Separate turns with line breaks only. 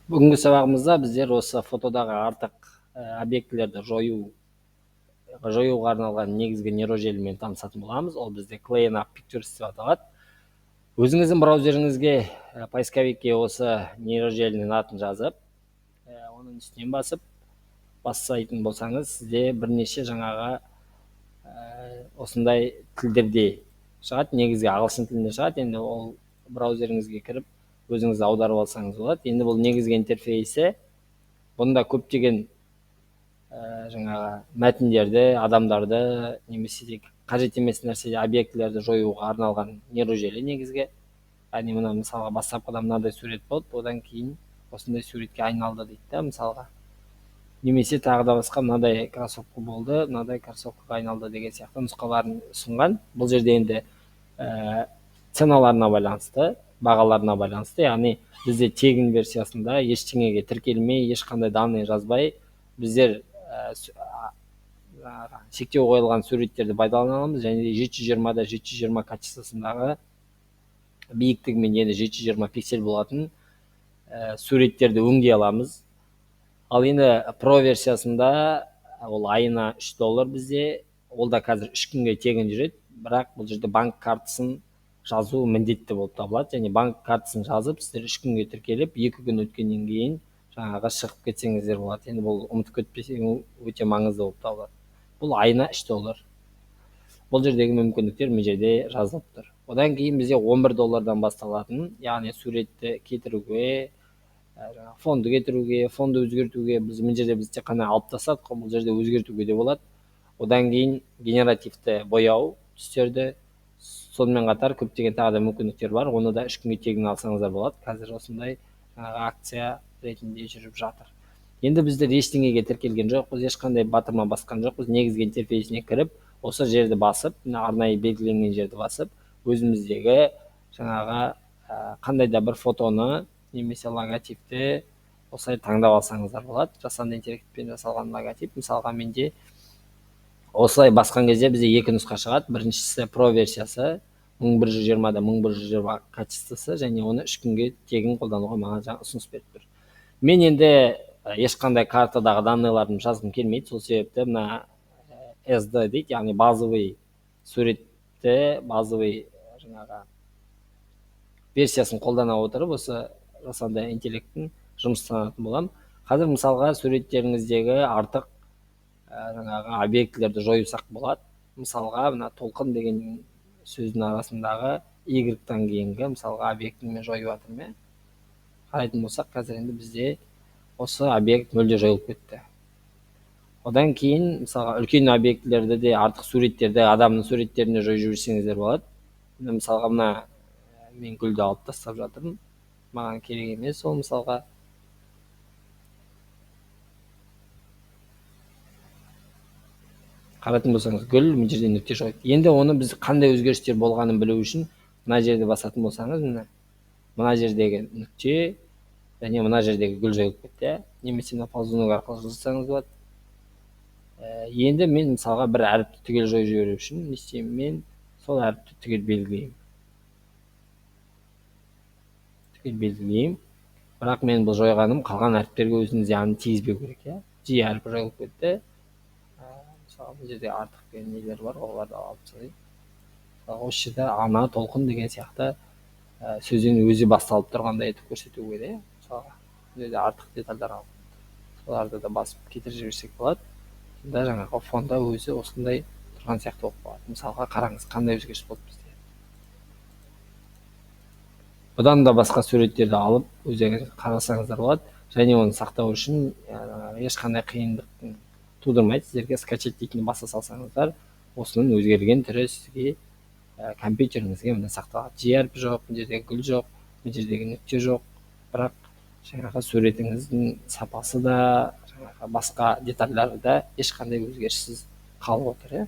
Бүгінгі сабағымызда біздер осы фотодағы артық объектілерді жоюға арналған негізгі нейрожелімен танысатын боламыз. Ол бізде Clean Up Pictures деп аталады. Өзіңіздің браузеріңізге поисковикке осы нейрожелінің атын жазып, оның үстінен басып бастайтын болсаңыз, сізде бірнеше жаңағы осындай тілдерде шығады. Негізгі ағылшын тілінде шығады. Енді ол браузеріңізге кіріп өзіңіз аударып алсаңыз болады. Енді бұл негізгі интерфейсі. Бұнда көптеген жаңағы мәтіндерді, адамдарды, немесе қажет емес нәрсе объектілерді жоюға арналған нейрожелі негізгі. Яғни мына мысалға бастапқыда мынадай сурет болды, одан кейін осындай суретке айналды дейді да, мысалға. Немесе тағы да басқа мынадай кроссовка болды, мынадай кроссовкаға айналды деген сияқты нұсқаларын ұсынған. Бұл жерде енді ценаларына байланысты, бағаларына байланысты. Яғни бізде тегін версиясында ештеңеге тіркелмей, ешқандай данный жазбай, біздер шектеу қойылған суреттерді пайдалана аламыз. Және 720-да 720 качествосындағы биіктігімен енді 720 пиксель болатын суреттерді өңдей аламыз. Ал енді Pro версиясында ол айына $3 бізде, ол да қазір 3 күнге тегін жүреді. Бірақ бұл жерде банк картасын жазу міндетті болып табылады. Және банк картасын жазып, сіздер 3 күнге тіркеліп, 2 күн өткеннен кейін жаңағы шығып кетсеңіздер болады. Енді бұл ұмытып кетпесең өте маңызды болып табылады. Бұл айына $3. Бұл жердегі мүмкіндіктер мына жерде жазылып тұр. Одан кейін бізде $11 басталатын, яғни суретті кетіруге, фонды кетіруге, фонды өзгертуге, мына жерде біз тек қана алып тастадық, бұл жерде өзгертуге де болады. Одан кейін генеративті бояу түстерді, сонымен қатар көптеген тағы да мүмкіндіктер бар. Оны да 3 күнге тегін алсаңыздар болады. Қазір осындай акция ретінде жүріп жатыр. Енді біздер ештеңеге тіркелген жоқпыз, ешқандай батырма басқан жоқпыз. Негізгі интерфейсіне кіріп, осы жерді басып, арнайы белгіленген жерді басып, өзіміздегі жаңағы қандай да бір фотоны немесе логотипті осылай таңдап алсаңыздар болады. Жасанды интеллектпен жасалған логотип. Мысалға менде осылай басқан кезде бізде 2 нұсқа шығады. Біріншісі Pro версиясы, 1120-да 1120 качествосы, және оны 3 күнге тегін қолдануға маған ұсыныс беріп тұр. Мен енді ешқандай картадағы данныйларын жазғым келмейді. Сол себепті мына SD дейді, яғни базовый суретті, базовый жаңағы версиясын қолдана отырып, осы жасанды интеллекттің жұмыстанатын болам. Қазір мысалға суреттеріңіздегі артық жаңағы объектілерді жойсақ болады. Мысалға мына толқын деген сөздің арасындағы Y-тан кейінгі мысалға объектіні мен жойып жатырмын. Қарайтын болсақ, қазір енді бізде осы объект мүлде жойылып кетті. Одан кейін мысалға үлкен объектілерді де, артық суреттерді, адамның суреттеріне жойып жіберсеңіздер болады. Мысалға мына мен гүлді алып тастап жатырмын. Маған керек емес ол. Мысалға қарайтын болсаңыз, гүл мына жерде нүкте жойды. Енді оны біз қандай өзгерістер болғанын білу үшін мына жерде басатын болсаңыз, мына жердегі нүкте және мына жердегі гүл жойылып кетті. Немесе мына ползунок арқылы жазсаңыз болады. Енді мен мысалға бір әріпті түгел жойып жіберу үшін не істеймін? Мен сол әріпті түгел белгілеймін. Бірақ мен бұл жойғаным қалған әріптерге өзінің зиянын тигізбеу керек. G әріпі жойылып кетті. Мысалы бұл жерде артық деген нелер бар, оларды алып тастайын. Осы жерде ана, толқын деген сияқты сөзден өзі басталып тұрғандай етіп көрсету керек. Мысалға бұл жерде артық детальдар алып, соларды да басып кетіріп жіберсек болады. Сонда жаңағы фонда өзі осындай тұрған сияқты болып қалады. Мысалға қараңыз, қандай өзгеріс болды бізде. Бұдан да басқа суреттерді алып өзіңіз қарасаңыздар болады. Және оны сақтау үшін ешқандай қиындық тудырмайды. Сіздерге скачать дейтін баса салсаңыздар, осының өзгерген түрі сізге компьютеріңізге міне сақталады. G әрпі жоқ, бұл жердегі гүл жоқ, бұл жердегі нүкте жоқ. Бірақ жаңағы суретіңіздің сапасы да, жаңағы басқа детальдары да ешқандай өзгеріссіз қалып отыр.